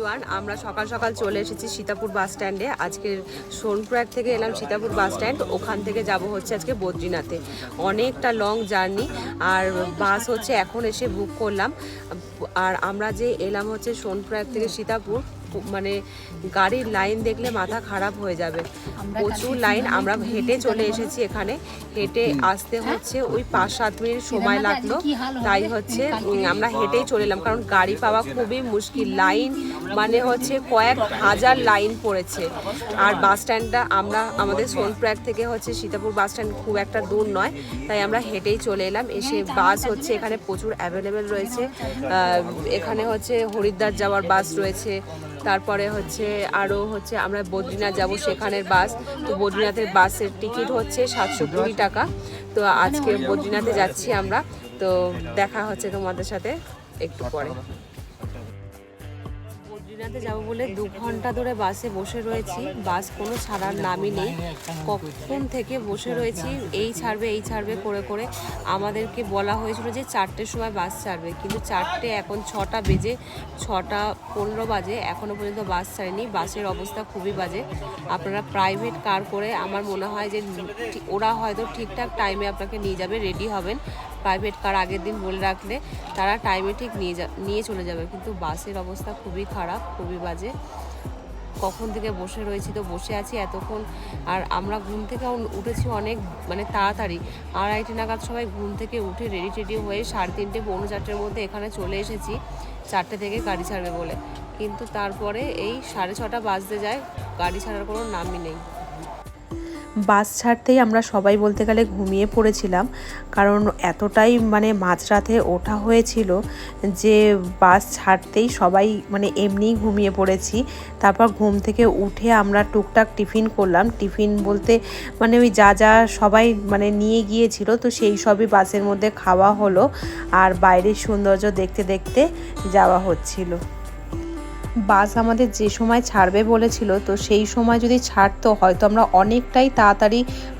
Everyone, আমরা সকাল সকাল চলে এসেছি সীতাপুর বাস স্ট্যান্ডে। আজকে সোনপ্রয়াগ থেকে এলাম সীতাপুর বাস স্ট্যান্ড, ওখান থেকে যাব হচ্ছে আজকে বদ্রীনাথে। অনেকটা লং জার্নি, আর বাস হচ্ছে এখন এসে বুক করলাম। আর আমরা যে এলাম হচ্ছে সোনপ্রয়াগ থেকে সীতাপুর, মানে গাড়ির লাইন দেখলে মাথা খারাপ হয়ে যাবে, প্রচুর লাইন। আমরা হেঁটে চলে এসেছি এখানে, হেঁটে আসতে হচ্ছে ওই 5-7 মিনিট সময় লাগলো। তাই হচ্ছে আমরা হেঁটেই চলে এলাম, কারণ গাড়ি পাওয়া খুবই মুশকিল। লাইন মানে হচ্ছে কয়েক হাজার লাইন পড়েছে। আর বাস স্ট্যান্ডটা আমাদের সোনপ্রয়াগ থেকে হচ্ছে সীতাপুর বাস স্ট্যান্ড খুব একটা দূর নয়, তাই আমরা হেঁটেই চলে এলাম। এসে বাস হচ্ছে এখানে প্রচুর অ্যাভেলেবেল রয়েছে। এখানে হচ্ছে হরিদ্বার যাওয়ার বাস রয়েছে, তারপরে হচ্ছে আরও হচ্ছে আমরা বদ্রীনাথ যাব সেখানের বাস। তো বদ্রীনাথের বাসের টিকিট হচ্ছে 720 টাকা। তো আজকে বদ্রীনাথে যাচ্ছি আমরা, তো দেখা হচ্ছে তোমাদের সাথে একটু পরে। বদ্রীনাথে যাবো বলে 2 ঘন্টা ধরে বাসে বসে রয়েছি, বাস কোনো ছাড়ার নামই নেই। কখন থেকে বসে রয়েছি, এই ছাড়বে করে করে আমাদেরকে বলা হয়েছিল যে 4টের সময় বাস ছাড়বে, কিন্তু 4টে, এখন 6টা বেজে 6:15 বাজে, এখনও পর্যন্ত বাস ছাড়েনি। বাসের অবস্থা খুবই বাজে। আপনারা প্রাইভেট কার করে, আমার মনে হয় যে ওরা হয়তো ঠিকঠাক টাইমে আপনাকে নিয়ে যাবে, রেডি হবেন। প্রাইভেট কার আগের দিন বলে রাখলে তারা টাইমে ঠিক নিয়ে চলে যাবে, কিন্তু বাসের অবস্থা খুবই খারাপ, খুবই বাজে। কখন থেকে বসে রয়েছি, তো বসে আছি এতক্ষণ। আর আমরা ঘুম থেকে উঠেছি অনেক মানে তাড়াতাড়ি, 2:30 নাগাদ সবাই ঘুম থেকে উঠে রেডি হয়ে 3:30 পৌনে 4টের মধ্যে এখানে চলে এসেছি, 4টে থেকে গাড়ি ছাড়বে বলে। কিন্তু তারপরে এই 6:30 বাজতে যায়, গাড়ি ছাড়ার কোনো নামই নেই। বাস ছাড়তেই আমরা সবাই বলতে গেলে ঘুমিয়ে পড়েছিলাম, কারণ এতটাই মানে মাঝরাতে ওঠা হয়েছিল যে বাস ছাড়তেই সবাই মানে এমনিই ঘুমিয়ে পড়েছি। তারপর ঘুম থেকে উঠে আমরা টুকটাক টিফিন করলাম। টিফিন বলতে মানে ওই যা সবাই মানে নিয়ে গিয়েছিল, তো সেই সবই বাসের মধ্যে খাওয়া হলো, আর বাইরের সৌন্দর্য দেখতে দেখতে যাওয়া হচ্ছিল। বাস আমাদের যে সময় ছাড়বে বলেছিল, তো সেই সময় যদি ছাড়তো হয়তো আমরা অনেকটাই তাড়াতাড়ি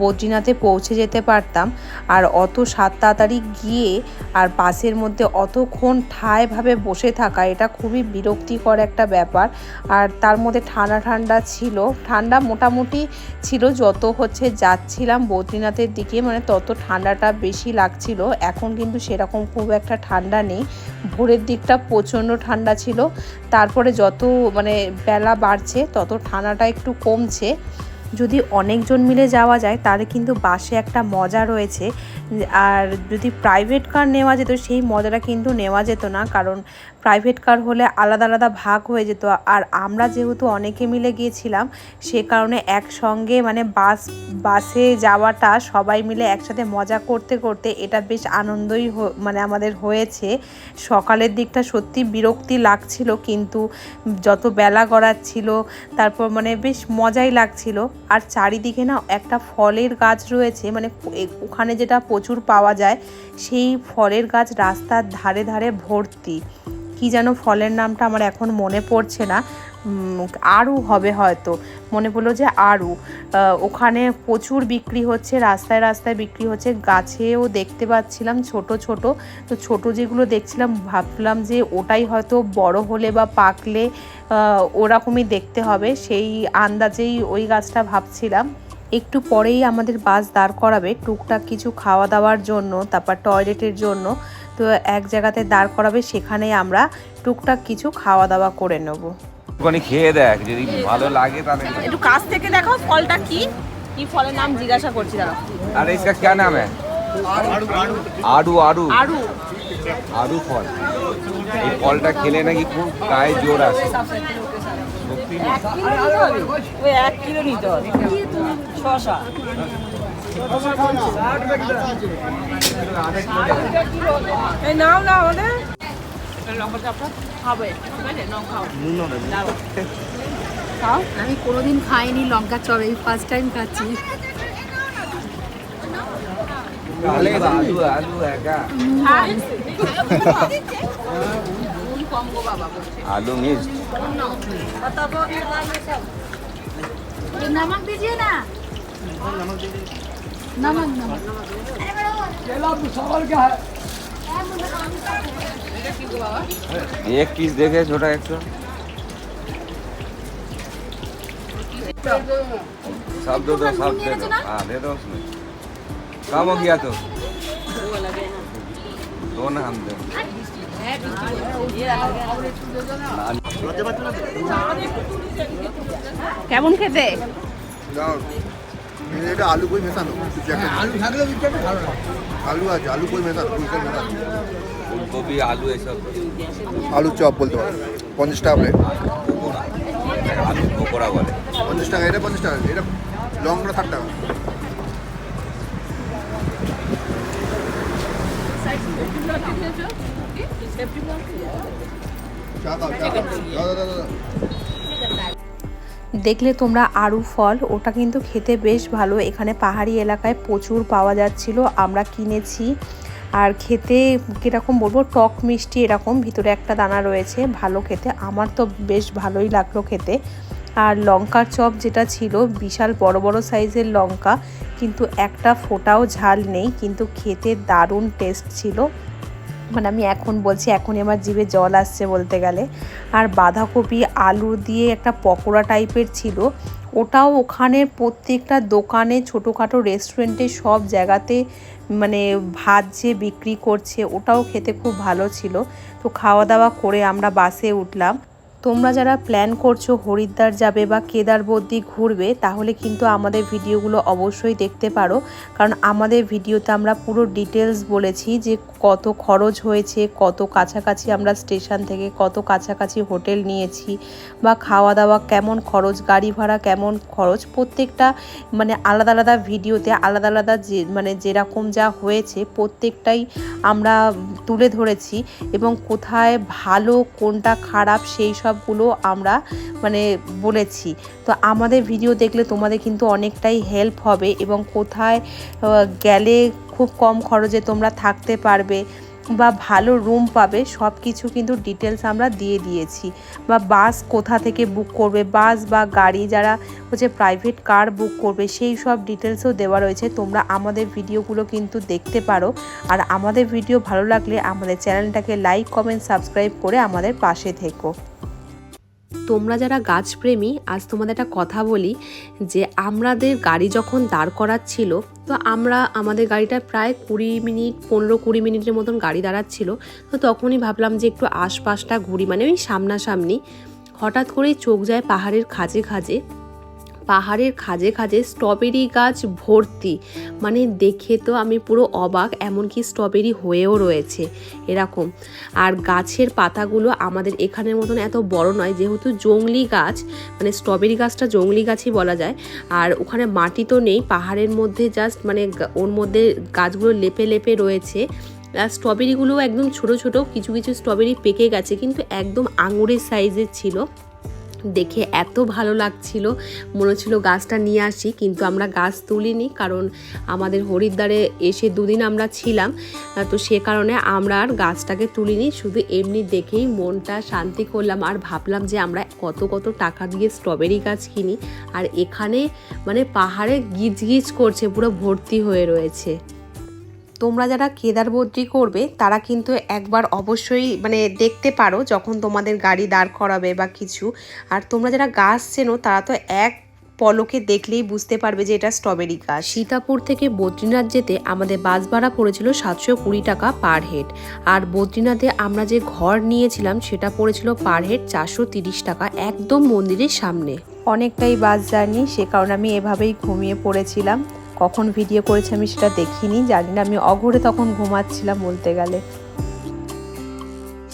বদ্রীনাথে পৌঁছে যেতে পারতাম। আর অত তাড়াতাড়ি গিয়ে আর বাসের মধ্যে অতক্ষণ ঠায়ভাবে বসে থাকা, এটা খুবই বিরক্তিকর একটা ব্যাপার। আর তার মধ্যে ঠান্ডা ছিল, ঠান্ডা মোটামুটি ছিল। যত হচ্ছে যাচ্ছিলাম বদ্রীনাথের দিকে, মানে তত ঠান্ডাটা বেশি লাগছিল। এখন কিন্তু সেরকম খুব একটা ঠান্ডা নেই। ভোরের দিকটা প্রচণ্ড ঠান্ডা ছিল, তারপরে যত মানে বেলা বাড়ছে তত ঠান্ডাটা একটু কমছে। যদি অনেকজন মিলে যাওয়া যায় তাহলে কিন্তু বাসে একটা মজা রয়েছে। আর যদি প্রাইভেট কার নেওয়া যেত সেই মজাটা কিন্তু নেওয়া যেত না, কারণ প্রাইভেট কার হলে আলাদা আলাদা ভাগ হয়ে যেত। আর আমরা যেহেতু অনেকে মিলে গিয়েছিলাম, সে কারণে একসঙ্গে মানে বাসে যাওয়াটা সবাই মিলে একসাথে মজা করতে করতে এটা বেশ আনন্দই মানে আমাদের হয়েছে। সকালের দিকটা সত্যি বিরক্তি লাগছিল, কিন্তু যত বেলা গড়াচ্ছিল তারপর মানে বেশ মজাই লাগছিল। আর চারিদিকে না একটা ফলের গাছ রয়েছে, মানে ওখানে যেটা প্রচুর পাওয়া যায়, সেই ফলের গাছ রাস্তার ধারে ধারে ভর্তি। কি যেন ফলের নামটা আমার এখন মনে পড়ছে না, আরু হবে হয়তো, মনে পড়লো যে আরু। ওখানে প্রচুর বিক্রি হচ্ছে, রাস্তায় রাস্তায় বিক্রি হচ্ছে। গাছেও দেখতে পাচ্ছিলাম ছোট ছোট, তো ছোট যেগুলো দেখছিলাম ভাবলাম যে ওটাই হয়তো বড় হলে বা পাকলে ওরকমই দেখতে হবে, সেই আন্দাজেই ওই গাছটা ভাবছিলাম। একটু পরেই আমাদের বাস দাঁড় করাবে টুকটাক কিছু খাওয়া দাওয়ার জন্য, তারপর টয়লেটের জন্য। তো এক জায়গাতে দাঁড় করাবে, সেখানে আমরা টুকটাক কিছু খাওয়া দাওয়া করে নেব। ওখানে খেয়ে দেখ, যদি ভালো লাগে তাহলে একটু কাছ থেকে দেখো ফলটা কি ফলের নাম জিজ্ঞাসা করছি দাঁড়াও। अरे इसका क्या नाम है? आड़ू आड़ू আরু आड़ू फल। এই ফলটা খেলে নাকি খুব গায়ে জোর আসে। ওই 1 কিলো নিতে হবে। শসা এই নাও না আমাদের লঙ্কা চাপটা খাবে, ঠিক আছে? নাও খাও। খাও। আমি কোনোদিন খাইনি লঙ্কা চপ, এই ফার্স্ট টাইম খাচ্ছি। আলু আলু আলু একা কম গো বাবা বলছে। आलू मिर्च नमक दीजिए ना, नमक नमक। एक पीस देखे छोटा 100। सब दो सब दे दो हाँ दे दो उसमें कम हो गया तो दो ना हम दे কেমন খেতে? এটা আলু কই মেশানো আলু থাকলে ভালো লাগে আলু আছে আলু কই মেশানো ফুলকপি আলু এসব আলু চপ বলতে পারো 50 টাকা প্লেট আলু পকোড়া বলে 50 টাকা এটা 50 টাকা এটা লংটা 60 টাকা চা দাও দাও দেখলে তোমরা আরু ফল, ওটা কিন্তু খেতে বেশ ভালো। এখানে পাহাড়ি এলাকায় প্রচুর পাওয়া যাচ্ছিল, আমরা কিনেছি। আর খেতে কীরকম বলবো, টক মিষ্টি এরকম, ভিতরে একটা দানা রয়েছে, ভালো খেতে। আমার তো বেশ ভালোই লাগলো খেতে। আর লঙ্কার চপ যেটা ছিল, বিশাল বড় বড় সাইজের লঙ্কা, কিন্তু একটা ফোঁটাও ঝাল নেই, কিন্তু খেতে দারুণ টেস্ট ছিল। মানে আমি এখন বলছি, এখনই আমার জিভে জল আসছে বলতে গেলে। আর বাঁধাকপি আলু দিয়ে একটা পকোড়া টাইপের ছিল, ওটাও ওখানের প্রত্যেকটা দোকানে, ছোটোখাটো রেস্টুরেন্টে, সব জায়গাতে মানে ভাজছে, বিক্রি করছে। ওটাও খেতে খুব ভালো ছিল। তো খাওয়া দাওয়া করে আমরা বাসে উঠলাম। তোমরা যারা প্ল্যান করছো হরিদ্বার যাবে বা কেদারবদ্রী ঘুরবে, তাহলে কিন্তু আমাদের ভিডিওগুলো অবশ্যই দেখতে পারো, কারণ আমাদের ভিডিওতে আমরা পুরো ডিটেলস বলেছি যে কত খরচ হয়েছে, কত কাছাকাছি আমরা স্টেশন থেকে, কত কাছাকাছি হোটেল নিয়েছি, বা খাওয়া দাওয়া কেমন খরচ, গাড়ি ভাড়া কেমন খরচ, প্রত্যেকটা মানে আলাদা আলাদা ভিডিওতে আলাদা আলাদা যে মানে যেরকম যা হয়েছে প্রত্যেকটাই আমরা তুলে ধরেছি, এবং কোথায় ভালো কোনটা খারাপ সেই সবগুলো আমরা মানে বলেছি। তো আমাদের ভিডিও দেখলে তোমাদের কিন্তু অনেকটাই হেল্প হবে, এবং কোথায় গেলে খুব কম খরচে তোমরা থাকতে পারবে বা ভালো রুম পাবে, সব কিছু কিন্তু ডিটেলস আমরা দিয়ে দিয়েছি। বা বাস কোথা থেকে বুক করবে, বাস বা গাড়ি যারা হচ্ছে প্রাইভেট কার বুক করবে, সেই সব ডিটেলসও দেওয়া রয়েছে। তোমরা আমাদের ভিডিওগুলো কিন্তু দেখতে পারো। আর আমাদের ভিডিও ভালো লাগলে আমাদের চ্যানেলটাকে লাইক, কমেন্ট, সাবস্ক্রাইব করে আমাদের পাশে থেকো। তোমরা যারা গাছপ্রেমী, আজ তোমাদের একটা কথা বলি, যে আমাদের গাড়ি যখন দাঁড় করাচ্ছিল, তো আমরা আমাদের গাড়িটা প্রায় 15-20 মিনিটের মতন গাড়ি দাঁড়াচ্ছিল। তো তখনই ভাবলাম যে একটু আশপাশটা ঘুরি, মানে ওই সামনাসামনি। হঠাৎ করেই চোখ যায় পাহাড়ের খাঁজে খাঁজে, পাহাড়ের খাঁজে খাঁজে স্ট্রবেরি গাছ ভর্তি। মানে দেখে তো আমি পুরো অবাক, এমনকি স্ট্রবেরি হয়েও রয়েছে এরকম। আর গাছের পাতাগুলো আমাদের এখানের মতন এত বড় নয়, যেহেতু জংলি গাছ, মানে স্ট্রবেরি গাছটা জংলি গাছই বলা যায়। আর ওখানে মাটি তো নেই, পাহাড়ের মধ্যে জাস্ট মানে ওর মধ্যে গাছগুলো লেপে লেপে রয়েছে। আর স্ট্রবেরিগুলো একদম ছোট ছোট, কিছু কিছু স্ট্রবেরি পেকে গেছে, কিন্তু একদম আঙুরের সাইজের ছিল। দেখে এত ভালো লাগছিল, মনে হচ্ছিল গাছটা নিয়ে আসি, কিন্তু আমরা গাছ তুলিনি, কারণ আমাদের হরিদ্বারে এসে 2 দিন আমরা ছিলাম, তো সে কারণে আমরা আর গাছটাকে তুলিনি। শুধু এমনি দেখেই মনটা শান্তি করলাম, আর ভাবলাম যে আমরা কত কত টাকা দিয়ে স্ট্রবেরি গাছ কিনি, আর এখানে মানে পাহাড়ে গিজ গিজ করছে, পুরো ভর্তি হয়ে রয়েছে। তোমরা যারা কেদারবদ্রী করবে তারা কিন্তু একবার অবশ্যই মানে দেখতে পারো, যখন তোমাদের গাড়ি দাঁড় করাবে বা কিছু। আর তোমরা যারা গাছ চেনো তারা তো এক পলকে দেখলেই বুঝতে পারবে যে এটা স্ট্রবেরি গাছ। সীতাপুর থেকে বদ্রীনাথ যেতে আমাদের বাস ভাড়া পড়েছিল 720 টাকা পার হেড। আর বদ্রীনাথে আমরা যে ঘর নিয়েছিলাম সেটা পড়েছিল পার হেড 430 টাকা, একদম মন্দিরের সামনে। অনেকটাই বাস জার্নি, সে কারণে আমি এভাবেই ঘুমিয়ে পড়েছিলাম। কখন ভিডিও করেছি আমি সেটা দেখিনি, জানি না, আমি অঘরে তখন ঘুমাচ্ছিলাম বলতে গেলে।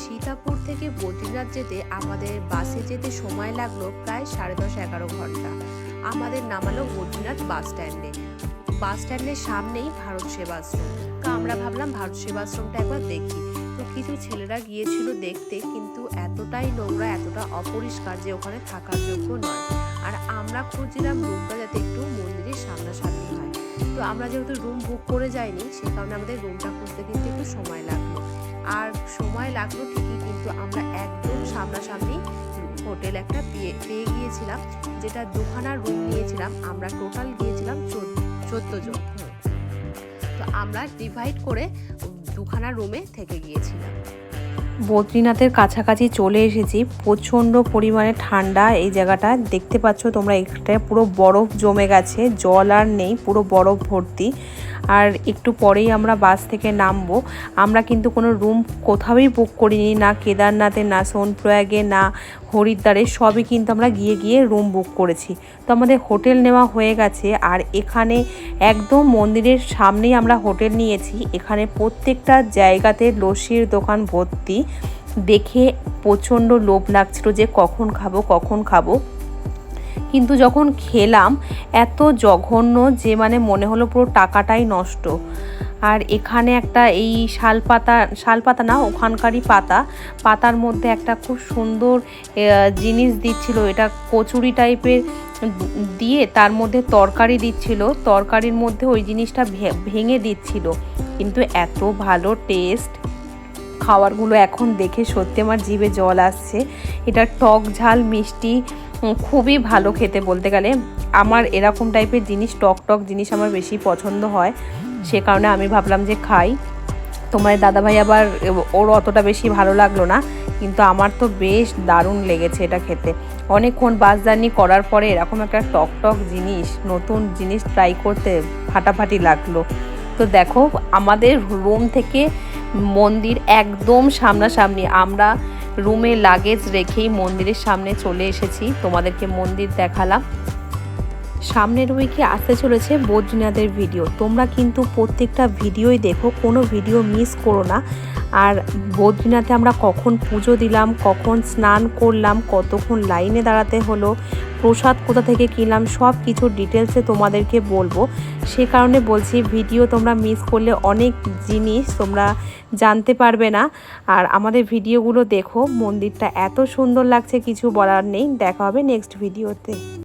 সীতাপুর থেকে বদ্রীনাথ যেতে আমাদের বাসে যেতে সময় লাগলো প্রায় 10.5-11 ঘন্টা। আমাদের নামালো বদ্রীনাথ বাস স্ট্যান্ডে। বাস স্ট্যান্ডের সামনেই ভারত সেবাশ্রম। তো আমরা ভাবলাম ভারত সেবাশ্রমটা একবার দেখি। তো কিছু ছেলেরা গিয়েছিল দেখতে, কিন্তু এতটাই নোংরা, এতটা অপরিষ্কার যে ওখানে থাকার যোগ্য নয়। আর আমরা খুঁজছিলাম রুমটা যাতে একটু মন্দিরের সামনাসামনি হয়। তো আমরা যেহেতু রুম বুক করে যাইনি, সে কারণে আমাদের রুমটা খুঁজতে কিন্তু একটু সময় লাগলো। আর সময় লাগলো ঠিকই, কিন্তু আমরা একদম সামনাসামনি হোটেল একটা পেয়ে গিয়েছিলাম, যেটা 2খানা রুম নিয়েছিলাম। আমরা টোটাল গিয়েছিলাম 14 জন। তো আমরা ডিভাইড করে 2খানা রুমে থেকে গিয়েছিলাম। বদ্রীনাথের কাছাকাছি চলে এসেছি। প্রচণ্ড পরিমাণে ঠান্ডা এই জায়গাটা, দেখতে পাচ্ছ তোমরা, একটা পুরো বরফ জমে গেছে, জল আর নেই, পুরো বরফ ভর্তি। আর একটু পরেই আমরা বাস থেকে নামবো। আমরা কিন্তু কোনো রুম কোথাওই বুক করিনি, না কেদারনাথে, না সোনপ্রয়াগে, না হরিদ্বারে, সবই কিন্তু আমরা গিয়ে গিয়ে রুম বুক করেছি। তো আমাদের হোটেল নেওয়া হয়ে গেছে। আর এখানে একদম মন্দিরের সামনেই আমরা হোটেল নিয়েছি। এখানে প্রত্যেকটা জায়গাতে লস্যির দোকান ভর্তি, দেখে প্রচণ্ড লোভ লাগছিল যে কখন খাবো। কিন্তু যখন খেলাম এত জঘন্য যে মানে মনে হলো পুরো টাকাটাই নষ্ট। আর এখানে একটা এই শালপাতা না, ওখানকারই পাতার মধ্যে একটা খুব সুন্দর জিনিস দিচ্ছিল, এটা কচুরি টাইপের দিয়ে তার মধ্যে তরকারি দিচ্ছিল, তরকারির মধ্যে ওই জিনিসটা ভেঙে দিচ্ছিল, কিন্তু এত ভালো টেস্ট। খাবারগুলো এখন দেখে সত্যি আমার জিভে জল আসছে। এটা টক ঝাল মিষ্টি, খুবই ভালো খেতে বলতে গেলে। আমার এরকম টাইপের জিনিস, টক জিনিস আমার বেশি পছন্দ হয়, সে কারণে আমি ভাবলাম যে খাই। তোমার দাদাভাই আবার ওর অতটা বেশি ভালো লাগলো না, কিন্তু আমার তো বেশ দারুণ লেগেছে এটা খেতে। অনেকক্ষণ বাস জার্নি করার পরে এরকম একটা টক জিনিস, নতুন জিনিস ট্রাই করতে ফাটাফাটি লাগলো। তো দেখো আমাদের রুম থেকে মন্দির একদম সামনাসামনি, আমরা রুমে লাগেজ রেখেই মন্দিরের সামনে চলে এসেছি। তোমাদেরকে মন্দির দেখালাম। সামনের উইকে আসতে চলেছে বদ্রীনাথের ভিডিও, তোমরা কিন্তু প্রত্যেকটা ভিডিওই দেখো, কোনো ভিডিও মিস করো না। আর বদ্রীনাথে আমরা কখন পুজো দিলাম, কখন স্নান করলাম, কতক্ষণ লাইনে দাঁড়াতে হলো, প্রসাদ কোথা থেকে কিনলাম, সব কিছু ডিটেলসে তোমাদেরকে বলবো। সে কারণে বলছি ভিডিও তোমরা মিস করলে অনেক জিনিস তোমরা জানতে পারবে না। আর আমাদের ভিডিওগুলো দেখো, মন্দিরটা এত সুন্দর লাগছে কিছু বলার নেই। দেখা হবে নেক্সট ভিডিওতে।